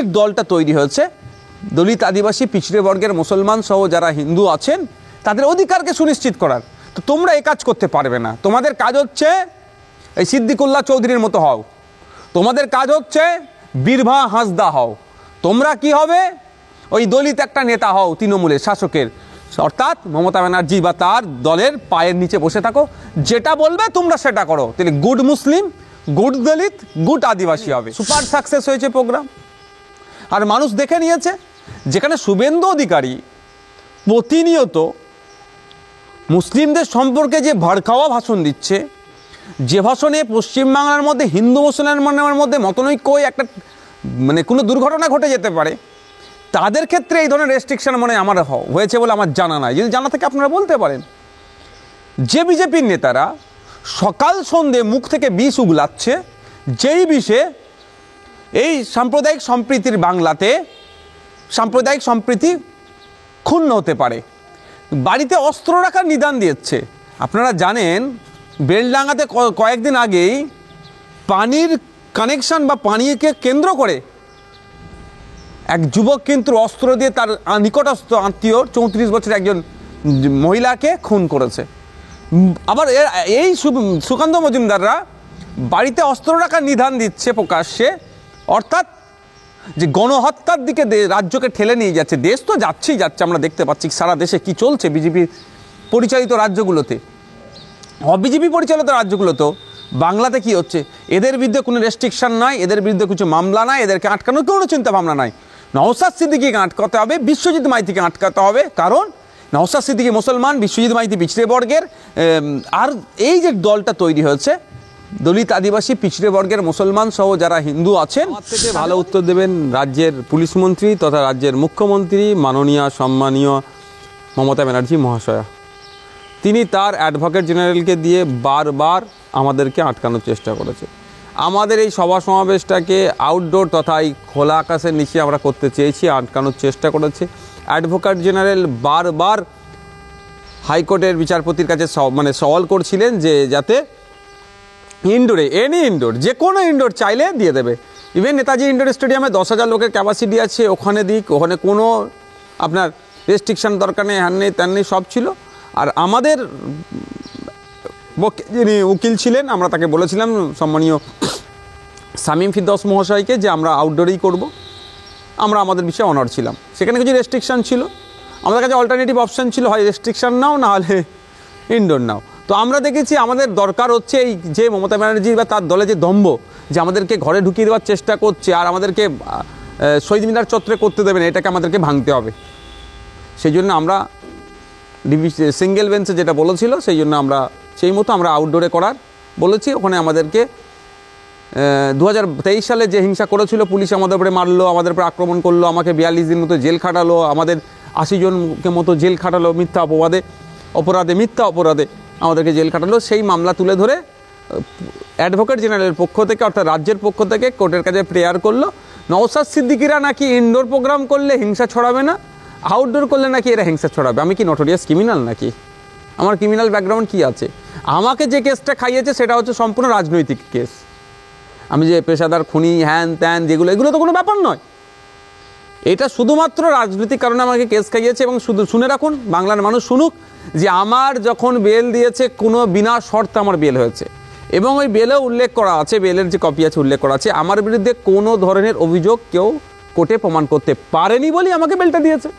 যে দলটা তৈরি হয়েছে, দলিত আদিবাসী পিছড়ে বর্গের মুসলমান সহ যারা হিন্দু আছেন তাদের অধিকারকে সুনিশ্চিত করার, তো তোমরা এই কাজ করতে পারবে না। তোমাদের কাজ হচ্ছে এই সিদ্দিকুল্লাহ চৌধুরীর মতো হও, তোমাদের কাজ হচ্ছে বীরভা হাঁসদা হও, তোমরা কি হবে ওই দলিত একটা নেতা হও তৃণমূলের শাসকের, অর্থাৎ মমতা ব্যানার্জি বা তার দলের পায়ের নিচে বসে থাকো, যেটা বলবে তোমরা সেটা করো, তাহলে গুড মুসলিম, গুড দলিত, গুড আদিবাসী হবে। সুপার সাকসেস হয়েছে প্রোগ্রাম, আর মানুষ দেখে নিয়েছে। যেখানে শুভেন্দু অধিকারী প্রতিনিয়ত মুসলিমদের সম্পর্কে যে ভড়কাওয়া ভাষণ দিচ্ছে, যে ভাষণে পশ্চিমবাংলার মধ্যে হিন্দু মুসলমানের মধ্যে মতনৈক্য একটা মানে কোনো দুর্ঘটনা ঘটে যেতে পারে, তাদের ক্ষেত্রে এই ধরনের রেস্ট্রিকশন মানে আমার হয়েছে বলে আমার জানা নাই। যদি জানা থাকে আপনারা বলতে পারেন। যে বিজেপির নেতারা সকাল সন্ধ্যে মুখ থেকে বিষ উগলাচ্ছে, যেই বিষে এই সাম্প্রদায়িক সম্প্রীতির বাংলাতে সাম্প্রদায়িক সম্প্রীতি ক্ষুণ্ণ হতে পারে, বাড়িতে অস্ত্র রাখার নিদান দিচ্ছে। আপনারা জানেন বেলডাঙ্গাতে কয়েকদিন আগেই পানির কানেকশন বা পানীয়কে কেন্দ্র করে এক যুবক কিন্তু অস্ত্র দিয়ে তার নিকটস্থ আত্মীয় 34 বছরের একজন মহিলাকে খুন করেছে। আবার এই সুকান্ত মজুমদাররা বাড়িতে অস্ত্র রাখার নিদান দিচ্ছে প্রকাশ্যে, অর্থাৎ যে গণহত্যার দিকে রাজ্যকে ঠেলে নিয়ে যাচ্ছে। দেশ তো যাচ্ছেই যাচ্ছে, আমরা দেখতে পাচ্ছি সারা দেশে কি চলছে বিজেপি পরিচালিত রাজ্যগুলোতে। অবিজেপি পরিচালিত রাজ্যগুলোতেও বাংলাতে কি হচ্ছে, এদের বিরুদ্ধে কোনো রেস্ট্রিকশন নাই, এদের বিরুদ্ধে কিছু মামলা নাই, এদেরকে আটকানোর কোনো চিন্তা ভাবনা নাই। নওশাদ সিদ্দিকীকে আটকাতে হবে, বিশ্বজিৎ মাইতিকে আটকাতে হবে, কারণ নওশাদ সিদ্দিকী মুসলমান, বিশ্বজিৎ মাইতি পিছড়ে বর্গের। আর এই যে দলটা তৈরি হয়েছে দলিত আদিবাসী পিছড়ে বর্গের মুসলমান সহ যারা হিন্দু আছেন, থেকে ভালো উত্তর দেবেন রাজ্যের পুলিশ মন্ত্রী তথা রাজ্যের মুখ্যমন্ত্রী মাননীয় সম্মানীয় মমতা ব্যানার্জি মহাশয়া। তিনি তার অ্যাডভোকেট জেনারেলকে দিয়ে বারবার আমাদেরকে আটকানোর চেষ্টা করেছে। আমাদের এই সভা সমাবেশটাকে আউটডোর তথা এই খোলা আকাশের নিচে আমরা করতে চেয়েছি, আটকানোর চেষ্টা করেছে। অ্যাডভোকেট জেনারেল বারবার হাইকোর্টের বিচারপতির কাছে সওয়াল করছিলেন যে যাতে ইনডোরে এনি ইনডোর যে কোনো ইনডোর চাইলে দিয়ে দেবে। ইভেন নেতাজি ইনডোর স্টেডিয়ামে 10,000 লোকের ক্যাপাসিটি আছে, ওখানে দিক, ওখানে কোনো আপনার রেস্ট্রিকশান দরকার নেই, হ্যান নেই ত্যান নেই, সব ছিল। আর আমাদের যিনি উকিল ছিলেন আমরা তাকে বলেছিলাম সম্মানীয় শামীম ফিরদৌস মহাশয়কে যে আমরা আউটডোরেই করব, আমরা আমাদের বিষয়ে অনার ছিলাম। সেখানে কিছু রেস্ট্রিকশান ছিল, আমাদের কাছে অল্টারনেটিভ অপশান ছিল, হয় রেস্ট্রিকশান নাও না হলে ইনডোর নাও। তো আমরা দেখেছি আমাদের দরকার হচ্ছে এই যে মমতা ব্যানার্জি বা তার দলে যে দম্ভ, যে আমাদেরকে ঘরে ঢুকিয়ে দেওয়ার চেষ্টা করছে আর আমাদেরকে শহীদ মিনার চত্বরে করতে দেবে না, এটাকে আমাদেরকে ভাঙতে হবে। সেই জন্য আমরা সিঙ্গেল বেঞ্চে যেটা বলেছিল সেই জন্য আমরা সেই মতো আমরা আউটডোরে করার বলেছি। ওখানে আমাদেরকে 2023 সালে যে হিংসা করেছিল, পুলিশ আমাদের উপরে মারলো, আমাদের উপরে আক্রমণ করলো, আমাকে 42 দিন মতো জেল খাটালো, আমাদের 80 জনকে মতো জেল খাটালো মিথ্যা মিথ্যা অপরাধে আমাদেরকে জেল খাটালো। সেই মামলা তুলে ধরে অ্যাডভোকেট জেনারেলের পক্ষ থেকে অর্থাৎ রাজ্যের পক্ষ থেকে কোর্টের কাছে প্রেয়ার করলো, নওশাদ সিদ্দিকীরা নাকি ইনডোর প্রোগ্রাম করলে হিংসা ছড়াবে না, আউটডোর করলে নাকি এরা হিংসা ছড়াবে। আমি কি নটোরিয়াস ক্রিমিনাল নাকি? আমার ক্রিমিনাল ব্যাকগ্রাউন্ড কি আছে? আমাকে যে কেসটা খাইয়েছে সেটা হচ্ছে সম্পূর্ণ রাজনৈতিক কেস। আমি যে পেশাদার খুনি হ্যান ত্যান যেগুলো, এগুলো তো কোনো ব্যাপার নয়। এটা শুধুমাত্র রাজনৈতিক কারণে আমাকে কেস খাইয়েছে। এবং শুধু শুনে রাখুন, বাংলার মানুষ শুনুক যে আমার যখন বেল দিয়েছে কোনো বিনা শর্তে আমার বেল হয়েছে, এবং ওই বেলেও উল্লেখ করা আছে, বেলের যে কপি আছে উল্লেখ করা আছে, আমার বিরুদ্ধে কোনো ধরনের অভিযোগ কেউ কোর্টে প্রমাণ করতে পারেনি বলেই আমাকে বেলটা দিয়েছে।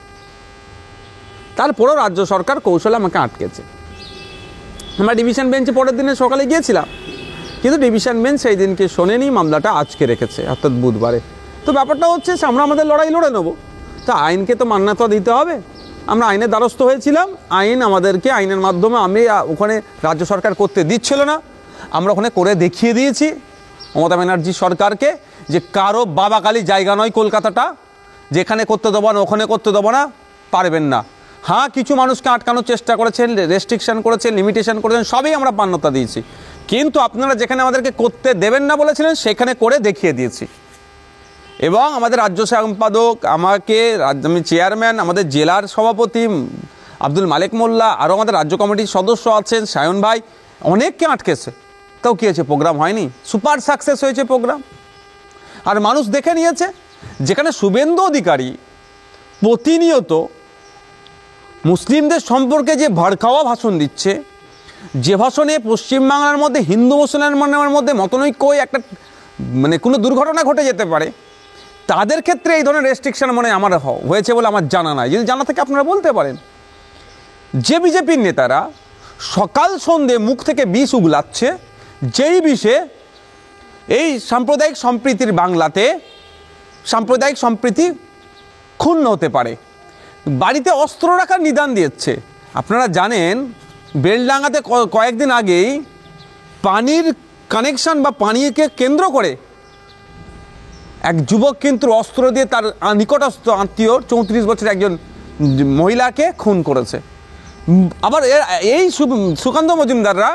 তারপরেও রাজ্য সরকার কৌশলে আমাকে আটকেছে। আমরা ডিভিশন বেঞ্চে পরের দিনে সকালে গিয়েছিলাম, কিন্তু ডিভিশন বেঞ্চ সেই দিনকে শোনেনি, মামলাটা আজকে রেখেছে অর্থাৎ বুধবারে। তো ব্যাপারটা হচ্ছে আমরা আমাদের লড়াই লড়ে নেবো, তা আইনকে তো মান্যতা দিতে হবে। আমরা আইনের দ্বারস্থ হয়েছিলাম, আইন আমাদেরকে আইনের মাধ্যমে আমি ওখানে রাজ্য সরকার করতে দিচ্ছিল না, আমরা ওখানে করে দেখিয়ে দিয়েছি মমতা ব্যানার্জি সরকারকে যে কারো বাবাকালী জায়গা নয় কলকাতাটা, যেখানে করতে দেবো না ওখানে করতে দেবো না, পারবেন না। হ্যাঁ, কিছু মানুষকে আটকানোর চেষ্টা করেছেন, রেস্ট্রিকশান করেছেন, লিমিটেশন করেছেন, সবই আমরা মান্যতা দিয়েছি, কিন্তু আপনারা যেখানে আমাদেরকে করতে দেবেন না বলেছিলেন সেখানে করে দেখিয়ে দিয়েছি। এবং আমাদের রাজ্য সম্পাদক, আমাকে আমি চেয়ারম্যান, আমাদের জেলার সভাপতি আব্দুল মালিক মোল্লা, আরও আমাদের রাজ্য কমিটির সদস্য আছেন সায়ন ভাই, অনেককে আটকেছে। তাও কী হয়েছে? প্রোগ্রাম হয়নি, সুপার সাকসেস হয়েছে প্রোগ্রাম। আর মানুষ দেখে নিয়েছে যেখানে শুভেন্দু অধিকারী প্রতিনিয়ত মুসলিমদের সম্পর্কে যে ভড়কাওয়া ভাষণ দিচ্ছে, যে ভাষণে পশ্চিমবাংলার মধ্যে হিন্দু মুসলমানের মধ্যে মতনৈক্য একটা মানে কোনো দুর্ঘটনা ঘটে যেতে পারে, তাদের ক্ষেত্রে এই ধরনের রেস্ট্রিকশন মনে আমার হয়েছে বলে আমার জানা নাই। যদি জানা থাকে আপনারা বলতে পারেন। যে বিজেপির নেতারা সকাল সন্ধে মুখ থেকে বিষ উগলাচ্ছে, যেই বিষে এই সাম্প্রদায়িক সম্প্রীতির বাংলাতে সাম্প্রদায়িক সম্প্রীতি ক্ষুণ্ণ হতে পারে, বাড়িতে অস্ত্র রাখার নিদান দিচ্ছে। আপনারা জানেন বেলডাঙ্গাতে কয়েকদিন আগেই পানির কানেকশন বা পানিকে কেন্দ্র করে এক যুবক কিন্তু অস্ত্র দিয়ে তার নিকটস্থ আত্মীয় 34 বছরের একজন মহিলাকে খুন করেছে। আবার এই সুকান্ত মজুমদাররা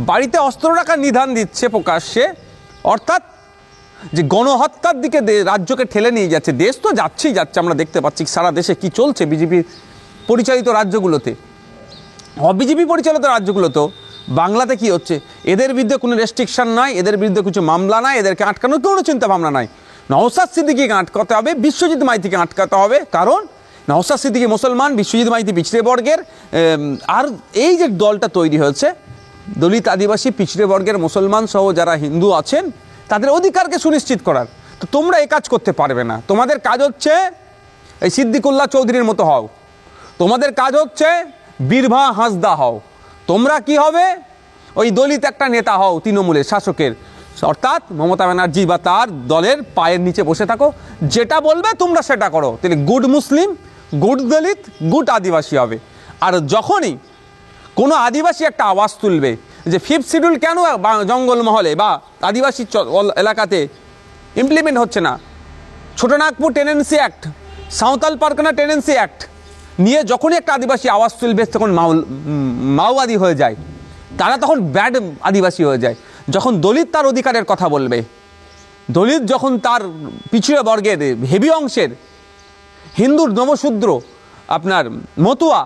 বাড়িতে অস্ত্র রাখার নিদান দিচ্ছে প্রকাশ্যে, অর্থাৎ যে গণহত্যার দিকে রাজ্যকে ঠেলে নিয়ে যাচ্ছে। দেশ তো যাচ্ছেই যাচ্ছে, আমরা দেখতে পাচ্ছি সারা দেশে কি চলছে বিজেপি পরিচালিত রাজ্যগুলোতে। অবিজেপি পরিচালিত রাজ্যগুলোতেও বাংলাতে কি হচ্ছে, এদের বিরুদ্ধে কোনো রেস্ট্রিকশন নাই, এদের বিরুদ্ধে কিছু মামলা নাই, এদেরকে আটকানোর কোনো চিন্তা ভাবনা নাই। নওশাদ সিদ্দিকীকে আটকাতে হবে, বিশ্বজিৎ মাইতিকে আটকাতে হবে, কারণ নওশাদ সিদ্দিকী মুসলমান, বিশ্বজিৎ মাইতি পিছড়ে বর্গের। আর এই যে দলটা তৈরি হয়েছে দলিত আদিবাসী পিছড়ে বর্গের মুসলমান সহ যারা হিন্দু আছেন তাদের অধিকারকে সুনিশ্চিত করার, তো তোমরা এই কাজ করতে পারবে না। তোমাদের কাজ হচ্ছে এই সিদ্দিকুল্লাহ চৌধুরীর মতো হও, তোমাদের কাজ হচ্ছে বীরভা হাঁসদা হও, তোমরা কি হবে ওই দলিত একটা নেতা হও তৃণমূলের শাসকের, অর্থাৎ মমতা ব্যানার্জি বা তার দলের পায়ের নিচে বসে থাকো, যেটা বলবে তোমরা সেটা করো। তাহলে গুড মুসলিম, গুড দলিত, গুড আদিবাসী হবে। আর যখনই কোনো আদিবাসী একটা আওয়াজ তুলবে যে 5th শিডিউল কেন জঙ্গলমহলে বা আদিবাসী এলাকাতে ইমপ্লিমেন্ট হচ্ছে না, Chotanagpur tenancy act, Santhal Pargana tenancy act নিয়ে যখনই একটা আদিবাসী আওয়াজ তুলবে তখন মাওবাদী হয়ে যায়, তারা তখন ব্যাড আদিবাসী হয়ে যায়। যখন দলিত তার অধিকারের কথা বলবে, দলিত যখন তার পিছড়ে বর্গের হেভি অংশের হিন্দুর নবশূদ্র আপনার মতুয়া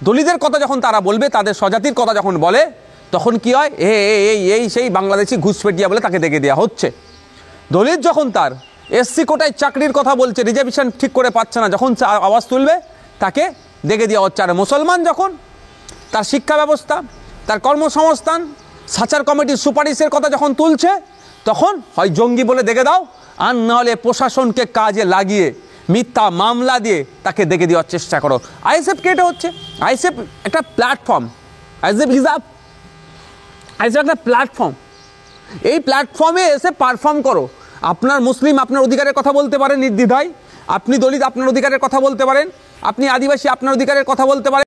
দলিতের কথা যখন তারা বলবে, তাদের স্বজাতির কথা যখন বলে, তখন কি হয়, এই সেই বাংলাদেশি ঘুষপেটিয়া বলে তাকে দেখে দেওয়া হচ্ছে। দলিত যখন তার এসসি কোটায় চাকরির কথা বলছে, রিজার্ভেশন ঠিক করে পাচ্ছে না, যখন আওয়াজ তুলবে তাকে দেখে দেওয়া হচ্ছে। আর মুসলমান যখন তার শিক্ষা ব্যবস্থা, তার কর্মসংস্থান, সাচার কমিটির সুপারিশের কথা যখন তুলছে, তখন হয় জঙ্গি বলে দেখে দাও, আর নাহলে প্রশাসনকে কাজে লাগিয়ে মিথ্যা মামলা দিয়ে তাকে দেখে দেওয়ার চেষ্টা করো। আইএসএফ কে এটা হচ্ছে, আইএসএফ একটা প্ল্যাটফর্ম, আইএসএফ একটা প্ল্যাটফর্ম। এই প্ল্যাটফর্মে এসে পারফর্ম করো। আপনার মুসলিম আপনার অধিকারের কথা বলতে পারেন নির্দ্বিধায়, আপনি দলিত আপনার অধিকারের কথা বলতে পারেন, আপনি আদিবাসী আপনার অধিকারের কথা বলতে পারেন।